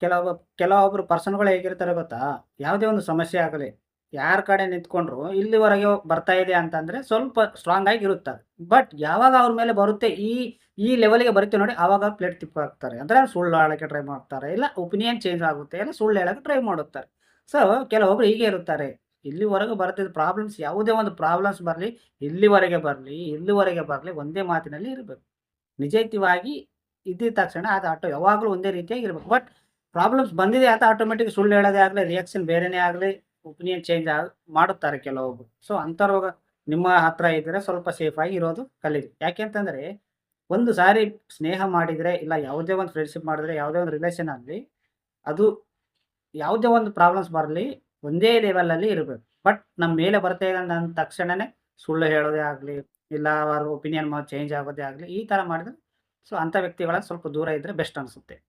ಕೆಲವು ಕೆಲವೊಬ್ರು ಪರ್ಸನ್‌ಗಳು ಹೇಗಿರ್ತಾರೆ ಗೊತ್ತಾ? ಯಾವುದೇ ಒಂದು ಸಮಸ್ಯೆ ಆಗಲಿ, ಯಾರ ಕಡೆ ನಿಂತ್ಕೊಂಡ್ರು ಇಲ್ಲಿವರೆಗೆ ಬರ್ತಾ ಇದೆ ಅಂತಂದ್ರೆ ಸ್ವಲ್ಪ ಸ್ಟ್ರಾಂಗ್ ಆಗಿ ಇರುತ್ತಾರೆ. ಬಟ್ ಯಾವಾಗ ಅವ್ರ ಮೇಲೆ ಬರುತ್ತೆ ಈ ಲೆವೆಲ್‌ಗೆ ಬರುತ್ತೆ ನೋಡಿ, ಆವಾಗ ಪ್ಲೇಟ್ ತಿಪ್ಪಾಕ್ತಾರೆ. ಅಂದ್ರೆ ಸುಳ್ಳು ಹೇಳಕ್ಕೆ ಟ್ರೈ ಮಾಡ್ತಾರೆ, ಇಲ್ಲ ಒಪಿನಿಯನ್ ಚೇಂಜ್ ಆಗುತ್ತೆ, ಇಲ್ಲ ಸುಳ್ಳು ಹೇಳಕ್ಕೆ ಟ್ರೈ ಮಾಡುತ್ತಾರೆ. ಸೊ, ಕೆಲವೊಬ್ರು ಹೀಗೆ ಇರುತ್ತಾರೆ. ಇಲ್ಲಿವರೆಗೂ ಬರ್ತಿದ್ದ ಪ್ರಾಬ್ಲಮ್ಸ್ ಯಾವುದೇ ಒಂದು ಪ್ರಾಬ್ಲಮ್ಸ್ ಬರಲಿ, ಇಲ್ಲಿವರೆಗೆ ಬರಲಿ ಒಂದೇ ಮಾತಿನಲ್ಲಿ ಇರಬೇಕು. ನಿಜಾಯಿತಿಯಾಗಿ ಇದ್ದಿದ ತಕ್ಷಣ ಅದು ಯಾವಾಗಲೂ ಒಂದೇ ರೀತಿಯಾಗಿ ಇರಬೇಕು. ಬಟ್ ಪ್ರಾಬ್ಲಮ್ಸ್ ಬಂದಿದೆ ಅಂತ ಆಟೋಮೆಟಿಕ್ ಸುಳ್ಳು ಹೇಳೋದೇ ಆಗಲಿ, ರಿಯಾಕ್ಷನ್ ಬೇರೆನೇ ಆಗಲಿ, ಒಪಿನಿಯನ್ ಚೇಂಜ್ ಮಾಡುತ್ತಾರೆ ಕೆಲವೊಬ್ರು. ಸೊ, ಅಂಥವ್ರು ನಿಮ್ಮ ಹತ್ರ ಇದ್ರೆ ಸ್ವಲ್ಪ ಸೇಫ್ ಆಗಿ ಇರೋದು ಕಲೀರಿ. ಯಾಕೆಂತಂದ್ರೆ, ಒಂದು ಸಾರಿ ಸ್ನೇಹ ಮಾಡಿದ್ರೆ, ಇಲ್ಲ ಯಾವುದೇ ಒಂದು ಫ್ರೆಂಡ್‌ಶಿಪ್ ಮಾಡಿದ್ರೆ, ಯಾವುದೇ ಒಂದು ರಿಲೇಷನ್ ಆಗಲಿ, ಅದು ಯಾವುದೇ ಒಂದು ಪ್ರಾಬ್ಲಮ್ಸ್ ಬರಲಿ, ಒಂದೇ ಲೆವೆಲಲ್ಲಿ ಇರಬೇಕು. ಬಟ್ ನಮ್ಮ ಮೇಲೆ ಬರ್ತಾ ಇದೆ ಅಂದ ತಕ್ಷಣನೇ ಸುಳ್ಳು ಹೇಳೋದೇ ಆಗಲಿ, ಇಲ್ಲ ಅವರ ಒಪಿನಿಯನ್ ಚೇಂಜ್ ಆಗೋದೇ ಆಗಲಿ, ಈ ಥರ ಮಾಡಿದ್ರೆ ಸೊ, ಅಂಥ ವ್ಯಕ್ತಿಗಳ ಸ್ವಲ್ಪ ದೂರ ಇದ್ರೆ ಬೆಸ್ಟ್ ಅನಿಸುತ್ತೆ.